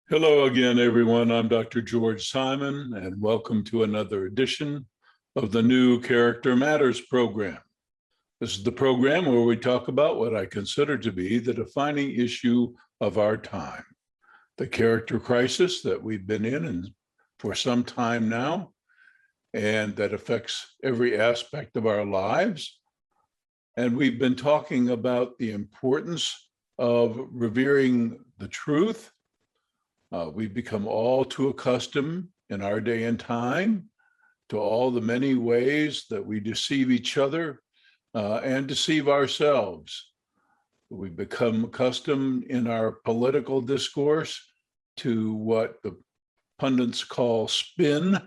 Hello again, everyone. I'm Dr. George Simon, and welcome to another edition of the new Character Matters program. This is the program where we talk about what I consider to be the defining issue of our time, the character crisis that we've been in for some time now, and that affects every aspect of our lives. And we've been talking about the importance of revering the truth. We've become all too accustomed in our day and time to all the many ways that we deceive each other and deceive ourselves. We've become accustomed in our political discourse to what the pundits call spin,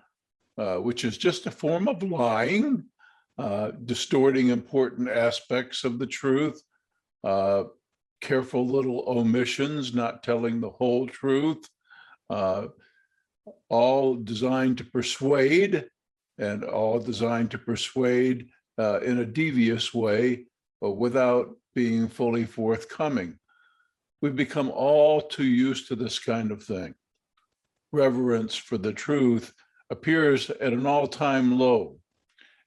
which is just a form of lying, distorting important aspects of the truth, careful little omissions, not telling the whole truth, all designed to persuade and all designed to persuade in a devious way without being fully forthcoming. We've become all too used to this kind of thing. Reverence for the truth appears at an all-time low,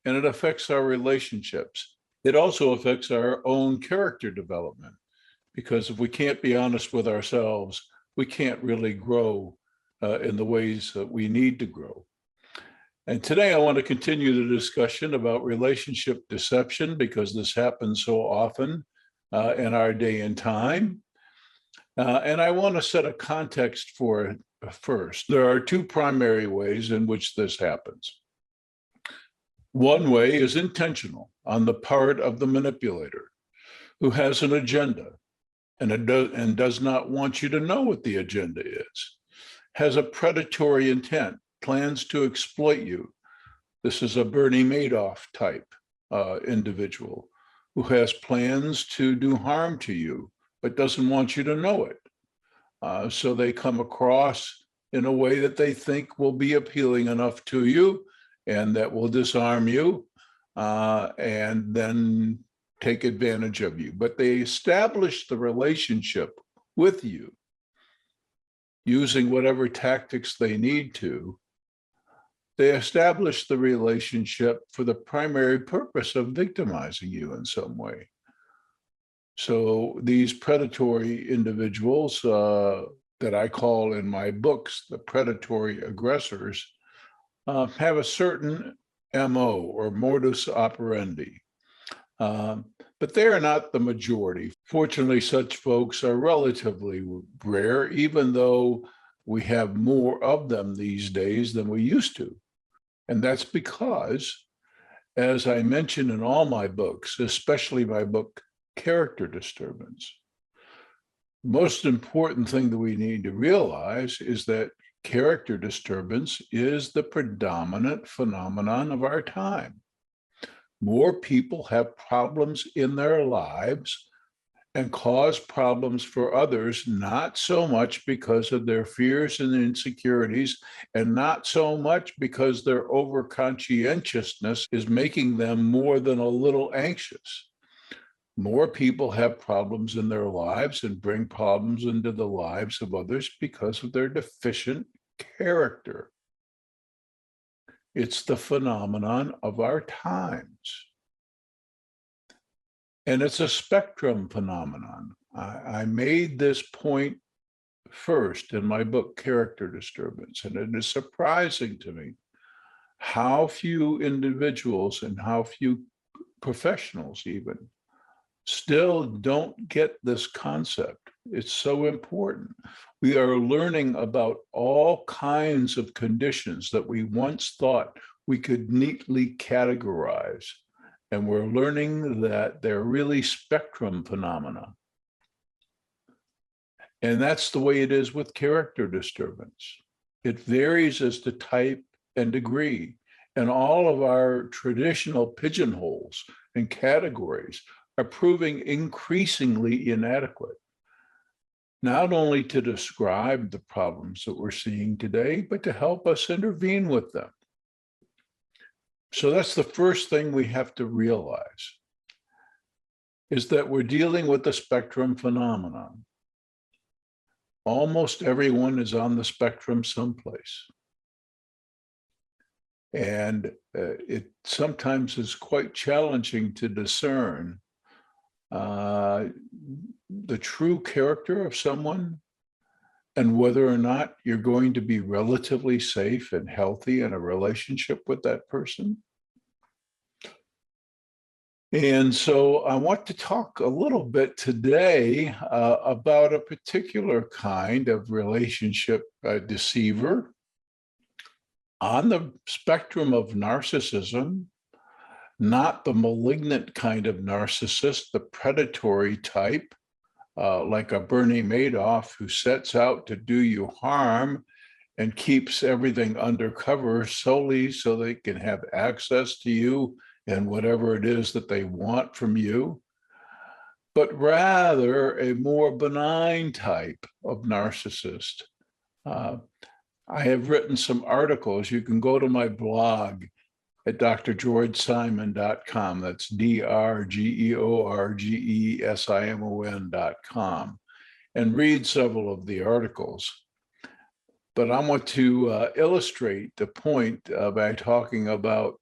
and it affects our relationships. It also affects our own character development, because if we can't be honest with ourselves, we can't really grow in the ways that we need to grow. And today I want to continue the discussion about relationship deception, because this happens so often in our day and time. And I want to set a context for it first. There are two primary ways in which this happens. One way is intentional on the part of the manipulator, who has an agenda and does not want you to know what the agenda is, has a predatory intent, plans to exploit you. This is a Bernie Madoff type individual who has plans to do harm to you, but doesn't want you to know it. So they come across in a way that they think will be appealing enough to you and that will disarm you and then take advantage of you. But they establish the relationship with you using whatever tactics they need to. They establish the relationship for the primary purpose of victimizing you in some way. So these predatory individuals that I call in my books the predatory aggressors have a certain MO or modus operandi. But they are not the majority. Fortunately, such folks are relatively rare, even though we have more of them these days than we used to. And that's because, as I mentioned in all my books, especially my book, Character Disturbance, the most important thing that we need to realize is that character disturbance is the predominant phenomenon of our time. More people have problems in their lives and cause problems for others, not so much because of their fears and insecurities, and not so much because their over-conscientiousness is making them more than a little anxious. More people have problems in their lives and bring problems into the lives of others because of their deficient character. It's the phenomenon of our times. And it's a spectrum phenomenon. I made this point first in my book, Character Disturbance, and it is surprising to me how few individuals and how few professionals even still don't get this concept. It's so important. We are learning about all kinds of conditions that we once thought we could neatly categorize. And we're learning that they're really spectrum phenomena. And that's the way it is with character disturbance. It varies as to type and degree. And all of our traditional pigeonholes and categories are proving increasingly inadequate, not only to describe the problems that we're seeing today, but to help us intervene with them. So that's the first thing we have to realize, is that we're dealing with the spectrum phenomenon. almost everyone is on the spectrum someplace. And it sometimes is quite challenging to discern the true character of someone and whether or not you're going to be relatively safe and healthy in a relationship with that person. And so I want to talk a little bit today about a particular kind of relationship deceiver on the spectrum of narcissism, not the malignant kind of narcissist, the predatory type, like a Bernie Madoff who sets out to do you harm and keeps everything undercover solely so they can have access to you and whatever it is that they want from you, but rather a more benign type of narcissist. I have written some articles. You can go to my blog at drgeorgesimon.com. That's drgeorgesimon.com, and read several of the articles. But I want to illustrate the point by talking about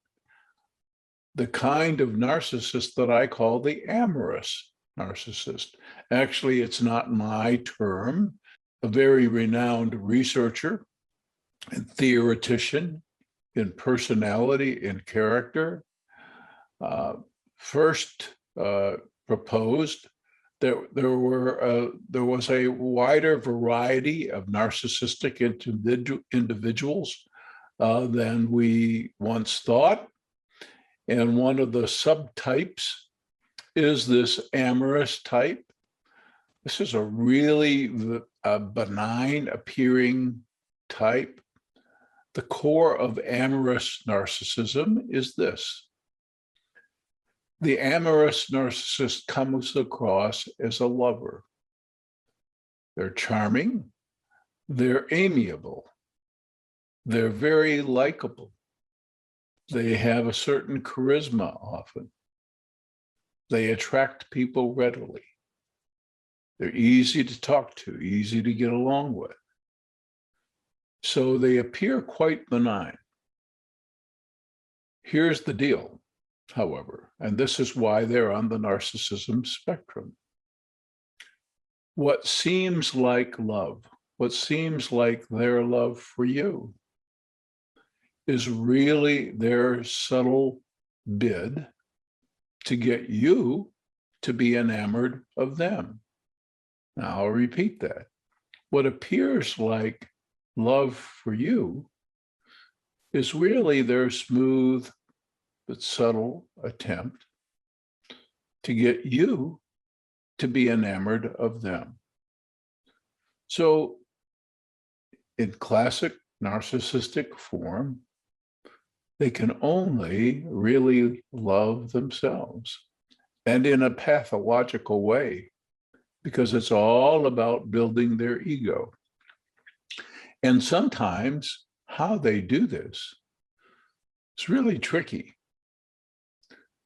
the kind of narcissist that I call the amorous narcissist. Actually, it's not my term. A very renowned researcher and theoretician in personality and character first proposed that there was a wider variety of narcissistic individuals than we once thought. And one of the subtypes is this amorous type. This is a really benign appearing type. The core of amorous narcissism is this. The amorous narcissist comes across as a lover. They're charming, they're amiable, they're very likable. They have a certain charisma often. They attract people readily. They're easy to talk to, easy to get along with. So they appear quite benign. Here's the deal, however, and this is why they're on the narcissism spectrum. What seems like love, what seems like their love for you, is really their subtle bid to get you to be enamored of them. Now, I'll repeat that. What appears like love for you is really their smooth but subtle attempt to get you to be enamored of them. So, in classic narcissistic form, they can only really love themselves, and in a pathological way, because it's all about building their ego. And sometimes how they do this is really tricky.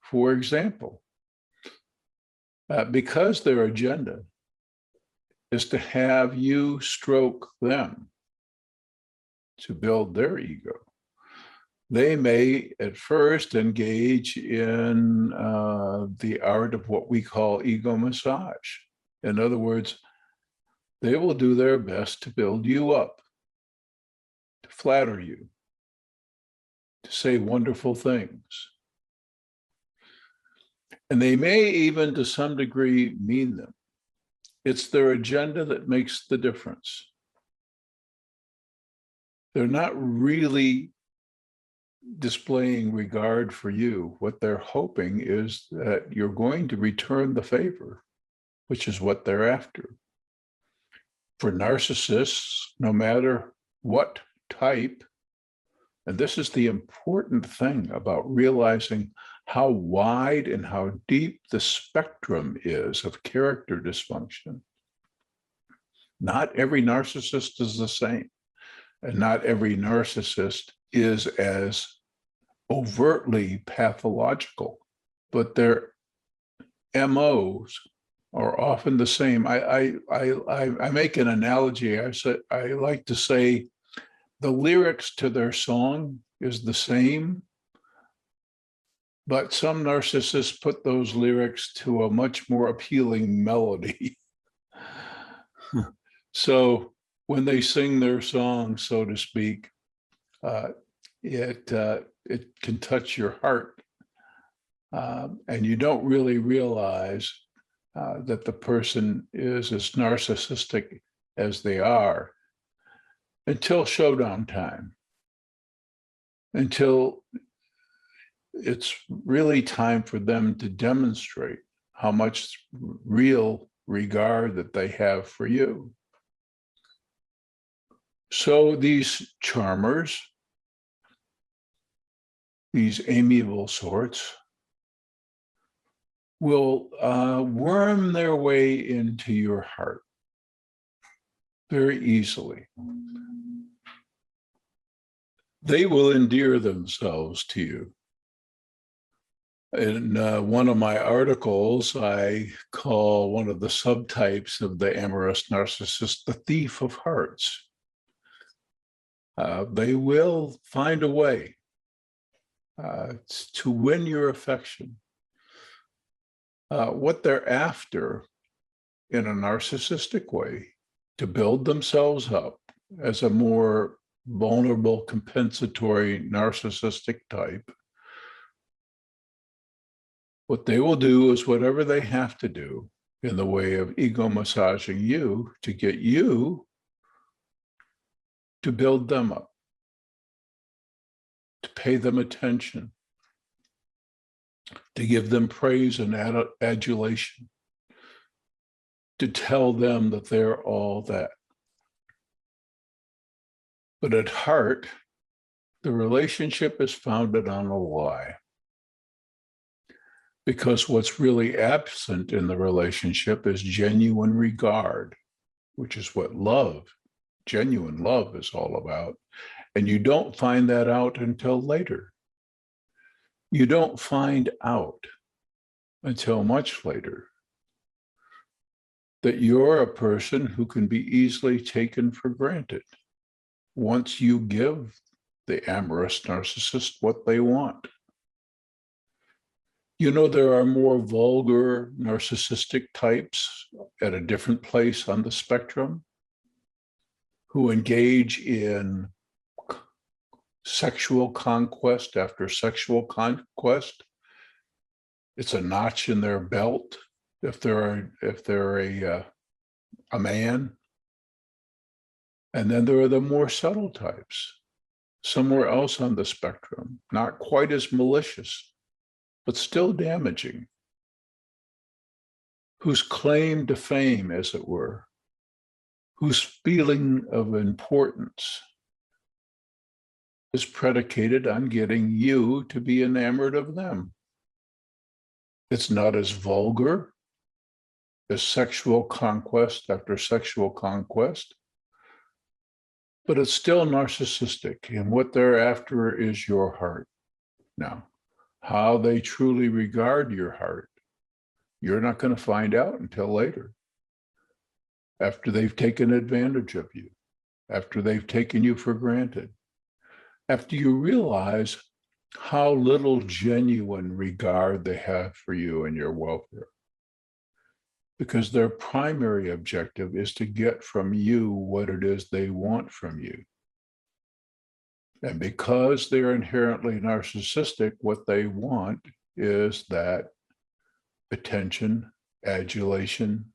For example, because their agenda is to have you stroke them to build their ego, they may at first engage in the art of what we call ego massage. In other words, they will do their best to build you up, to flatter you, to say wonderful things. And they may even to some degree mean them. It's their agenda that makes the difference. They're not really displaying regard for you. What they're hoping is that you're going to return the favor, which is what they're after. For narcissists, no matter what type, and this is the important thing about realizing how wide and how deep the spectrum is of character dysfunction. Not every narcissist is the same, and not every narcissist is as overtly pathological, but their MOs are often the same. I make an analogy. I like to say the lyrics to their song is the same, but some narcissists put those lyrics to a much more appealing melody. So when they sing their song, so to speak, uh, it can touch your heart, and you don't really realize that the person is as narcissistic as they are until showdown time, until it's really time for them to demonstrate how much real regard that they have for you. So these charmers, these amiable sorts, will worm their way into your heart very easily. They will endear themselves to you. In one of my articles, I call one of the subtypes of the amorous narcissist the thief of hearts. They will find a way to win your affection. What they're after in a narcissistic way, to build themselves up as a more vulnerable, compensatory, narcissistic type. What they will do is whatever they have to do in the way of ego massaging you to get you to build them up, to pay them attention, to give them praise and adulation, to tell them that they're all that. But at heart, the relationship is founded on a lie. Because what's really absent in the relationship is genuine regard, which is what love, genuine love, is all about. And you don't find that out until later. You don't find out until much later that you're a person who can be easily taken for granted once you give the amorous narcissist what they want. You know, there are more vulgar narcissistic types at a different place on the spectrum who engage in sexual conquest after sexual conquest. It's a notch in their belt if they're a man. And then there are the more subtle types, somewhere else on the spectrum, not quite as malicious, but still damaging, whose claim to fame, as it were, whose feeling of importance is predicated on getting you to be enamored of them. It's not as vulgar as sexual conquest after sexual conquest, but it's still narcissistic, and what they're after is your heart. Now, how they truly regard your heart, you're not going to find out until later, after they've taken advantage of you, after they've taken you for granted, after you realize how little genuine regard they have for you and your welfare. Because their primary objective is to get from you what it is they want from you. And because they're inherently narcissistic, what they want is that attention, adulation,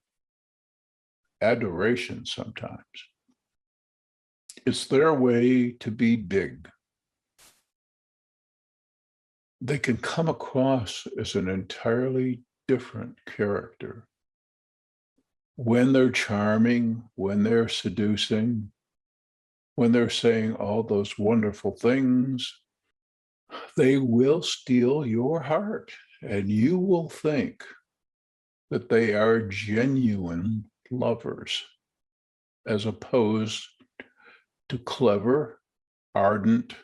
adoration sometimes. It's their way to be big. They can come across as an entirely different character when they're charming, when they're seducing, when they're saying all those wonderful things. They will steal your heart, and you will think that they are genuine lovers, as opposed to clever, ardent,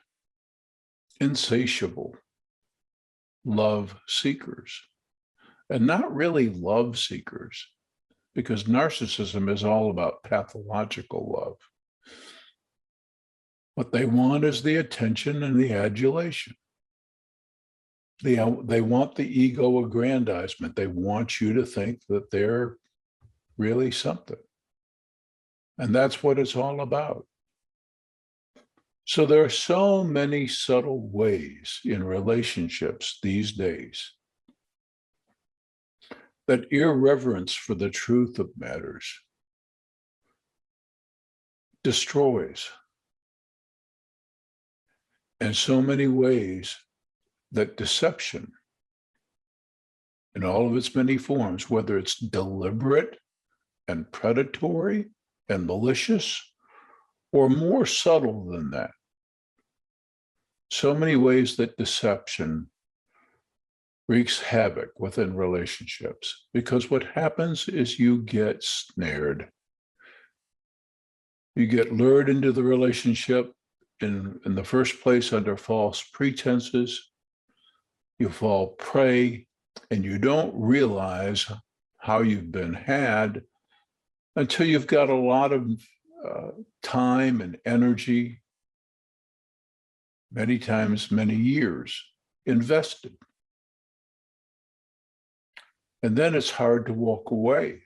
insatiable love seekers. And not really love seekers. because narcissism is all about pathological love. What they want is the attention and the adulation. They want the ego aggrandizement. They want you to think that they're really something. And that's what it's all about. So there are so many subtle ways in relationships these days that irreverence for the truth of matters destroys. And so many ways that deception in all of its many forms, whether it's deliberate and predatory and malicious, or more subtle than that, so many ways that deception wreaks havoc within relationships, because what happens is you get snared. You get lured into the relationship in the first place under false pretenses. You fall prey, and you don't realize how you've been had until you've got a lot of time and energy, many times, many years invested. And then it's hard to walk away.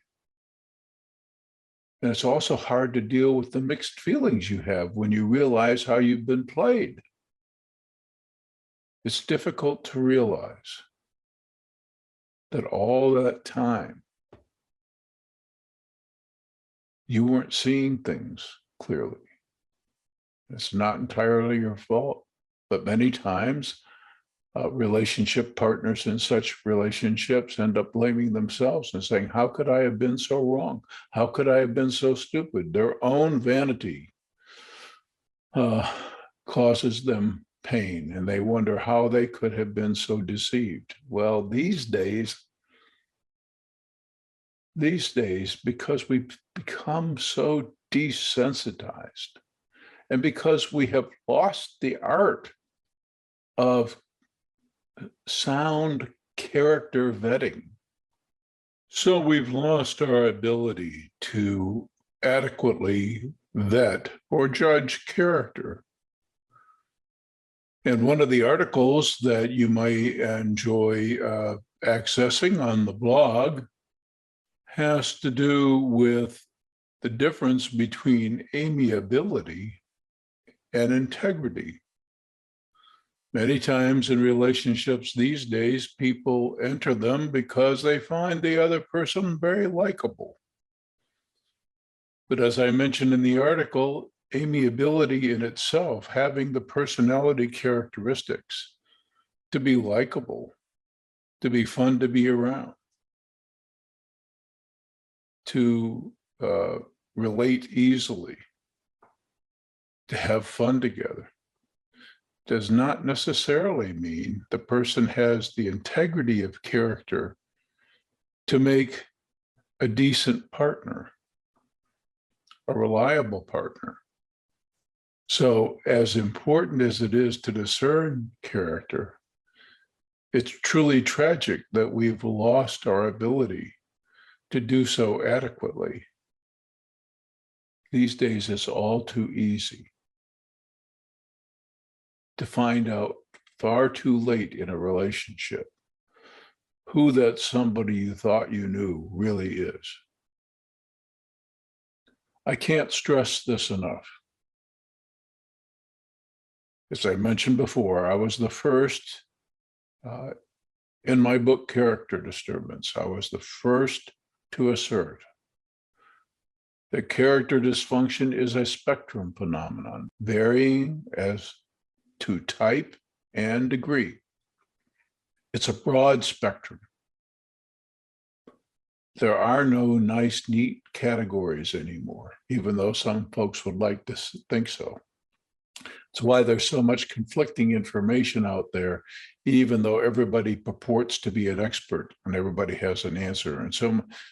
And it's also hard to deal with the mixed feelings you have when you realize how you've been played. It's difficult to realize that all that time you weren't seeing things clearly. It's not entirely your fault, but many times relationship partners in such relationships end up blaming themselves and saying, how could I have been so wrong? How could I have been so stupid? Their own vanity causes them pain, and they wonder how they could have been so deceived. Well, these days, because we've become so desensitized, and because we have lost the art of sound character vetting, so we've lost our ability to adequately vet or judge character. And one of the articles that you might enjoy accessing on the blog has to do with the difference between amiability and integrity. Many times in relationships these days, people enter them because they find the other person very likable. But as I mentioned in the article, amiability in itself, having the personality characteristics to be likable, to be fun to be around, to relate easily, to have fun together, does not necessarily mean the person has the integrity of character to make a decent partner, a reliable partner. So as important as it is to discern character, it's truly tragic that we've lost our ability to do so adequately. These days, it's all too easy to find out far too late in a relationship who that somebody you thought you knew really is. I can't stress this enough. As I mentioned before, I was the first in my book, Character Disturbance, I was the first to assert that character dysfunction is a spectrum phenomenon, varying as to type and degree. It's a broad spectrum. There are no nice, neat categories anymore, even though some folks would like to think so. It's why there's so much conflicting information out there, even though everybody purports to be an expert and everybody has an answer. And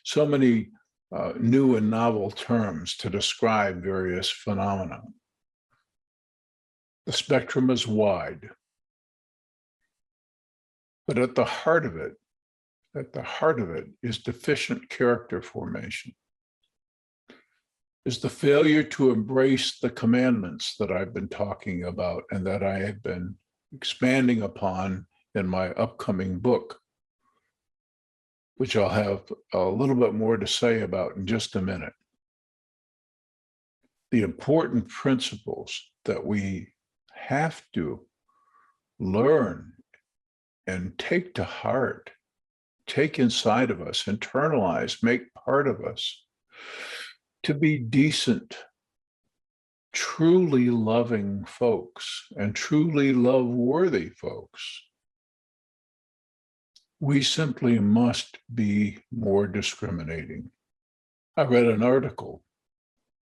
so many new and novel terms to describe various phenomena. The spectrum is wide, but at the heart of it, at the heart of it is deficient character formation, is the failure to embrace the commandments that I've been talking about and that I have been expanding upon in my upcoming book, which I'll have a little bit more to say about in just a minute. The important principles that we have to learn and take to heart, take inside of us, internalize, make part of us, to be decent, truly loving folks and truly love-worthy folks. We simply must be more discriminating. I read an article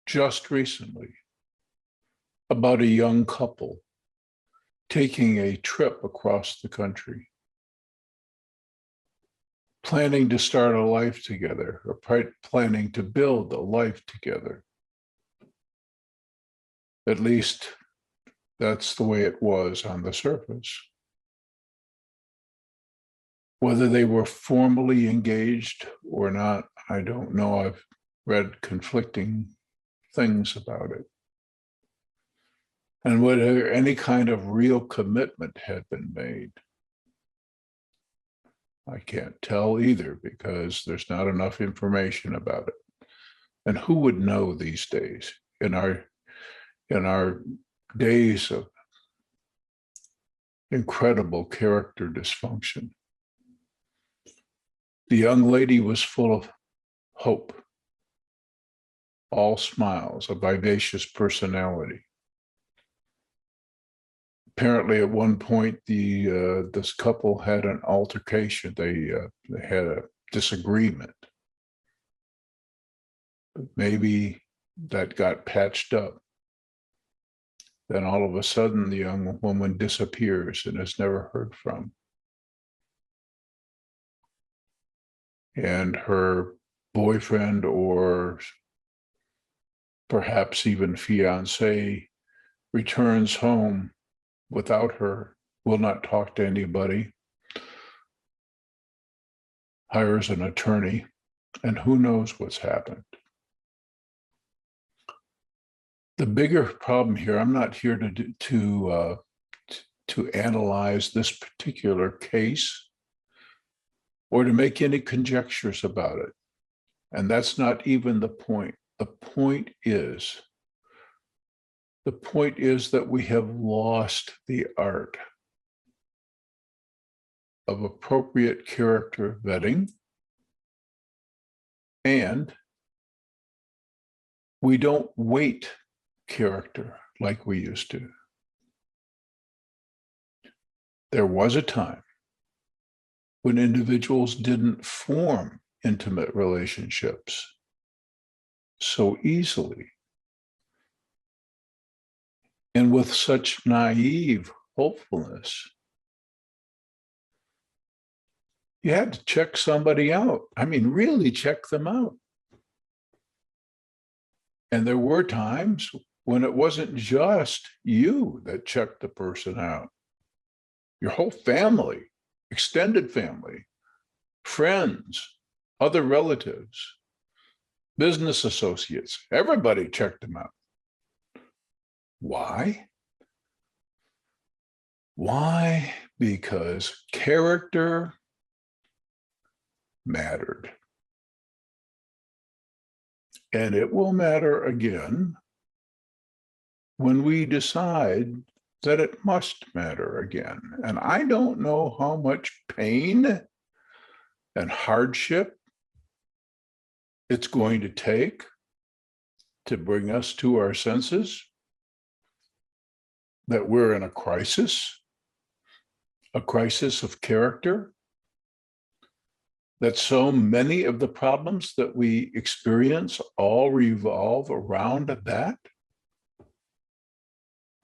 just recently about a young couple taking a trip across the country, planning to start a life together, or planning to build a life together. At least that's the way it was on the surface. Whether they were formally engaged or not, I don't know. I've read conflicting things about it. And whether any kind of real commitment had been made, I can't tell either, because there's not enough information about it. And who would know these days in our days of incredible character dysfunction? The young lady was full of hope, all smiles, a vivacious personality. Apparently, at one point, this couple had an altercation. They had a disagreement. Maybe that got patched up. Then all of a sudden, the young woman disappears and is never heard from. And her boyfriend, or perhaps even fiance, returns home without her, will not talk to anybody, hires an attorney, and who knows what's happened. The bigger problem here, I'm not here to analyze this particular case or to make any conjectures about it. And that's not even the point. The point is that we have lost the art of appropriate character vetting, and we don't weight character like we used to. There was a time when individuals didn't form intimate relationships so easily and with such naive hopefulness. You had to check somebody out. I mean, really check them out. And there were times when it wasn't just you that checked the person out. Your whole family, extended family, friends, other relatives, business associates, everybody checked them out. Why? Why? Because character mattered. And it will matter again when we decide that it must matter again. And I don't know how much pain and hardship it's going to take to bring us to our senses that we're in a crisis of character, that so many of the problems that we experience all revolve around that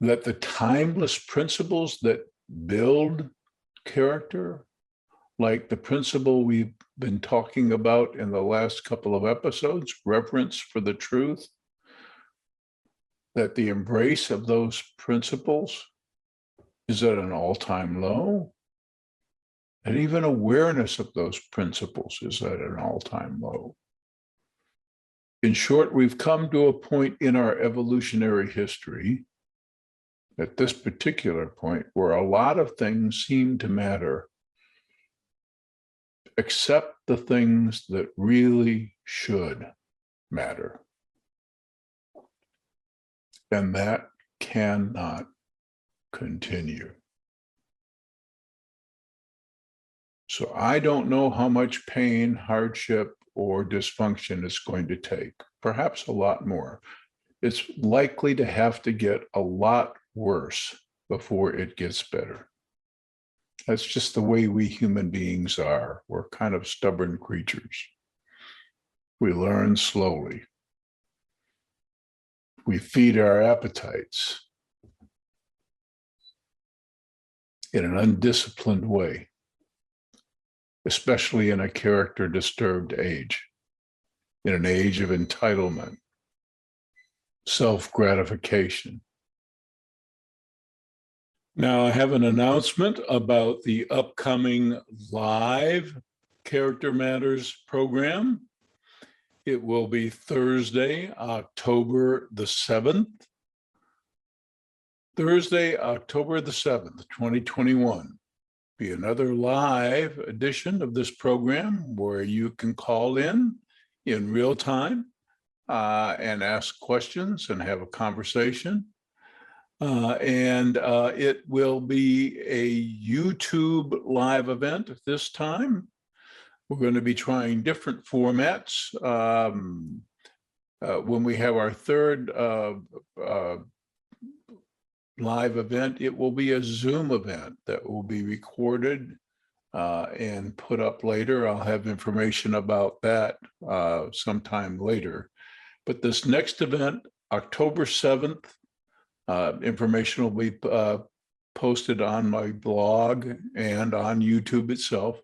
the timeless principles that build character, like the principle we've been talking about in the last couple of episodes, reverence for the truth, that the embrace of those principles is at an all-time low. And even awareness of those principles is at an all-time low. In short, we've come to a point in our evolutionary history, at this particular point, where a lot of things seem to matter, except the things that really should matter. And that cannot continue. So I don't know how much pain, hardship, or dysfunction it's going to take, perhaps a lot more. It's likely to have to get a lot worse before it gets better. That's just the way we human beings are. We're kind of stubborn creatures. We learn slowly. We feed our appetites in an undisciplined way, especially in a character-disturbed age, in an age of entitlement, self-gratification. Now, I have an announcement about the upcoming live Character Matters program. It will be Thursday, October the 7th. Thursday, October the 7th, 2021. Be another live edition of this program where you can call in real time and ask questions and have a conversation. It will be a YouTube live event this time. We're going to be trying different formats. When we have our third live event, it will be a Zoom event that will be recorded and put up later. I'll have information about that sometime later. But this next event, October 7th, information will be posted on my blog and on YouTube itself.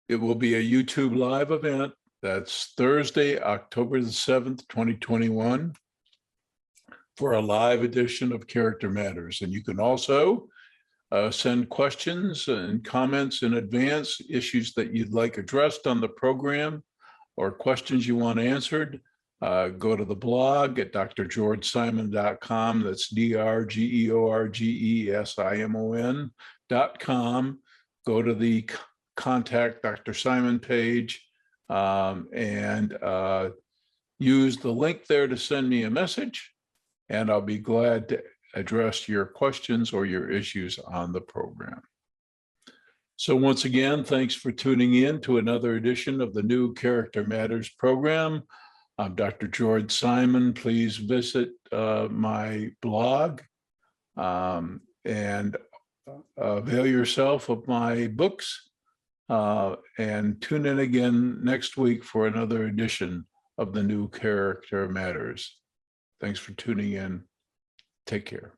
It will be a YouTube live event. That's Thursday, October the 7th, 2021, for a live edition of Character Matters. And you can also send questions and comments in advance, issues that you'd like addressed on the program or questions you want answered. Go to the blog at drgeorgesimon.com. That's drgeorgesimon.com. Go to the Contact Dr. Simon page and use the link there to send me a message, and I'll be glad to address your questions or your issues on the program. So once again, thanks for tuning in to another edition of the new Character Matters program. I'm Dr. George Simon. Please visit my blog and avail yourself of my books and tune in again next week for another edition of the new Character Matters. Thanks for tuning in. Take care.